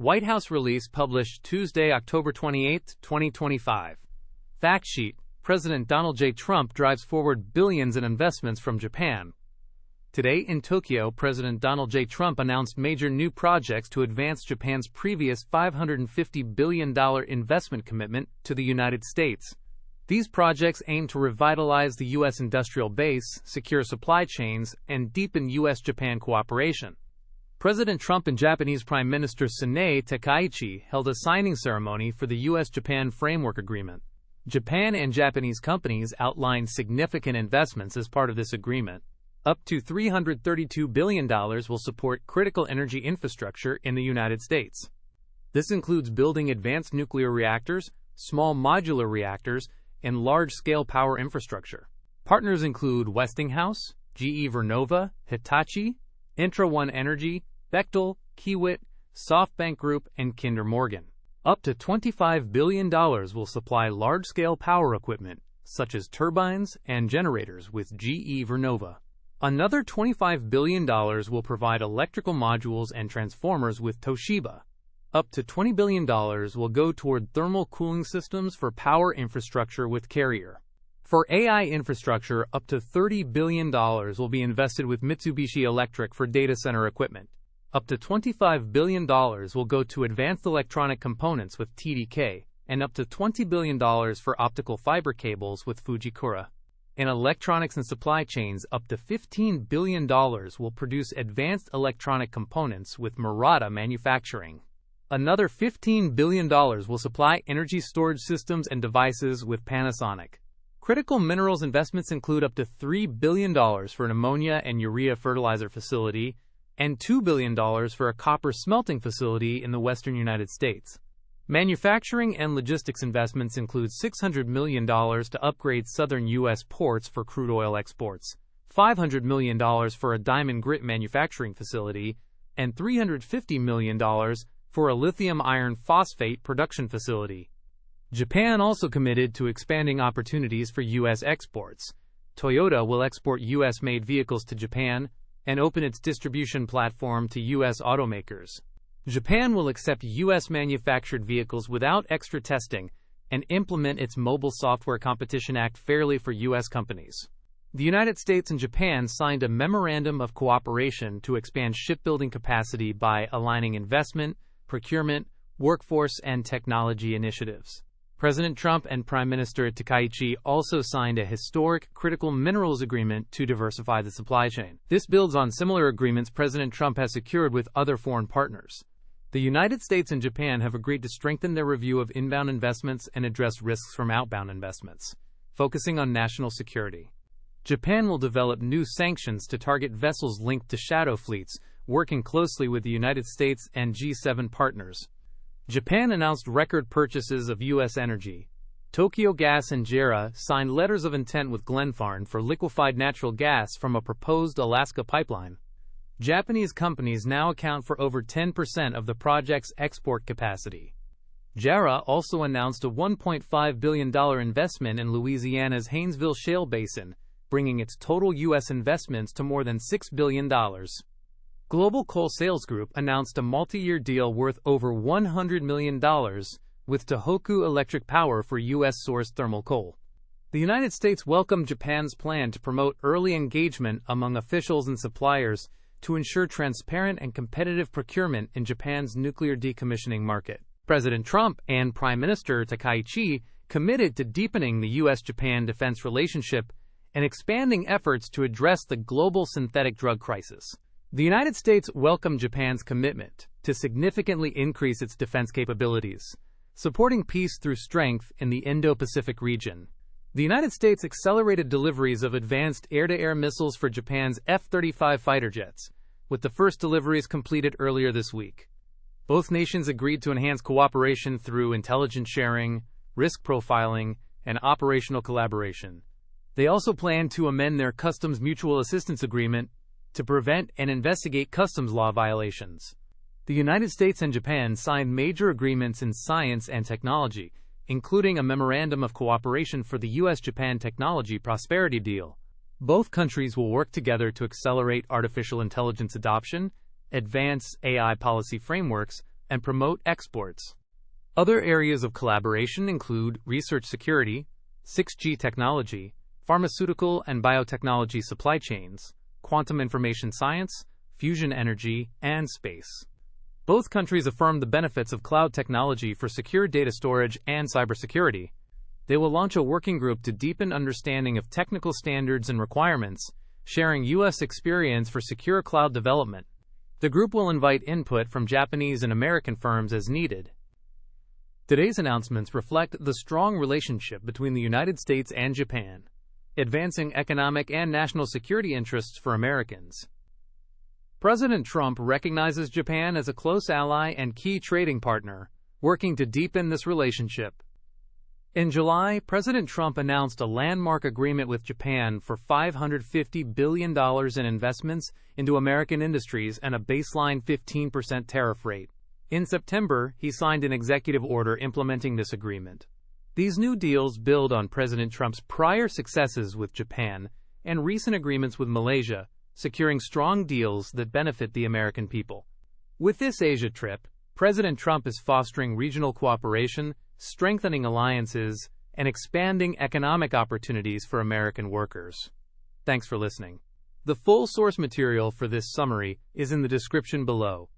White House release published Tuesday, October 28, 2025. Fact sheet: President Donald J. Trump drives forward billions in investments from Japan. Today in Tokyo, President Donald J. Trump announced major new projects to advance Japan's previous $550 billion investment commitment to the United States. These projects aim to revitalize the U.S. industrial base, secure supply chains, and deepen U.S.-Japan cooperation. President Trump and Japanese Prime Minister Sanae Takaichi held a signing ceremony for the U.S.-Japan Framework Agreement. Japan and Japanese companies outlined significant investments as part of this agreement. Up to $332 billion will support critical energy infrastructure in the United States. This includes building advanced nuclear reactors, small modular reactors, and large-scale power infrastructure. Partners include Westinghouse, GE Vernova, Hitachi, Intra-One Energy, Bechtel, Kiewit, SoftBank Group, and Kinder Morgan. Up to $25 billion will supply large-scale power equipment, such as turbines and generators with GE Vernova. Another $25 billion will provide electrical modules and transformers with Toshiba. Up to $20 billion will go toward thermal cooling systems for power infrastructure with Carrier. For AI infrastructure, up to $30 billion will be invested with Mitsubishi Electric for data center equipment. Up to $25 billion will go to advanced electronic components with TDK, and up to $20 billion for optical fiber cables with Fujikura. In electronics and supply chains, up to $15 billion will produce advanced electronic components with Murata Manufacturing. Another $15 billion will supply energy storage systems and devices with Panasonic. Critical minerals investments include up to $3 billion for an ammonia and urea fertilizer facility and $2 billion for a copper smelting facility in the western United States. Manufacturing and logistics investments include $600 million to upgrade southern U.S. ports for crude oil exports, $500 million for a diamond grit manufacturing facility, and $350 million for a lithium iron phosphate production facility. Japan also committed to expanding opportunities for U.S. exports. Toyota will export U.S.-made vehicles to Japan and open its distribution platform to U.S. automakers. Japan will accept U.S.-manufactured vehicles without extra testing and implement its Mobile Software Competition Act fairly for U.S. companies. The United States and Japan signed a memorandum of cooperation to expand shipbuilding capacity by aligning investment, procurement, workforce, and technology initiatives. President Trump and Prime Minister Takaichi also signed a historic critical minerals agreement to diversify the supply chain. This builds on similar agreements President Trump has secured with other foreign partners. The United States and Japan have agreed to strengthen their review of inbound investments and address risks from outbound investments, focusing on national security. Japan will develop new sanctions to target vessels linked to shadow fleets, working closely with the United States and G7 partners. Japan announced record purchases of U.S. energy. Tokyo Gas and JERA signed letters of intent with Glenfarne for liquefied natural gas from a proposed Alaska pipeline. Japanese companies now account for over 10% of the project's export capacity. JERA also announced a $1.5 billion investment in Louisiana's Haynesville Shale Basin, bringing its total U.S. investments to more than $6 billion. Global Coal Sales Group announced a multi-year deal worth over $100 million with Tohoku Electric Power for U.S.-sourced thermal coal. The United States welcomed Japan's plan to promote early engagement among officials and suppliers to ensure transparent and competitive procurement in Japan's nuclear decommissioning market. President Trump and Prime Minister Takaichi committed to deepening the U.S.-Japan defense relationship and expanding efforts to address the global synthetic drug crisis. The United States welcomed Japan's commitment to significantly increase its defense capabilities, supporting peace through strength in the Indo-Pacific region. The United States accelerated deliveries of advanced air-to-air missiles for Japan's F-35 fighter jets, with the first deliveries completed earlier this week. Both nations agreed to enhance cooperation through intelligence sharing, risk profiling, and operational collaboration. They also plan to amend their Customs Mutual Assistance Agreement to prevent and investigate customs law violations. The United States and Japan signed major agreements in science and technology, including a memorandum of cooperation for the U.S.-Japan Technology Prosperity Deal. Both countries will work together to accelerate artificial intelligence adoption, advance AI policy frameworks, and promote exports. Other areas of collaboration include research security, 6G technology, pharmaceutical and biotechnology supply chains, quantum information science, fusion energy, and space. Both countries affirmed the benefits of cloud technology for secure data storage and cybersecurity. They will launch a working group to deepen understanding of technical standards and requirements, sharing U.S. experience for secure cloud development. The group will invite input from Japanese and American firms as needed. Today's announcements reflect the strong relationship between the United States and Japan, advancing economic and national security interests for Americans. President Trump recognizes Japan as a close ally and key trading partner, working to deepen this relationship. In July, President Trump announced a landmark agreement with Japan for $550 billion in investments into American industries and a baseline 15% tariff rate. In September, he signed an executive order implementing this agreement. These new deals build on President Trump's prior successes with Japan and recent agreements with Malaysia, securing strong deals that benefit the American people. With this Asia trip, President Trump is fostering regional cooperation, strengthening alliances, and expanding economic opportunities for American workers. Thanks for listening. The full source material for this summary is in the description below.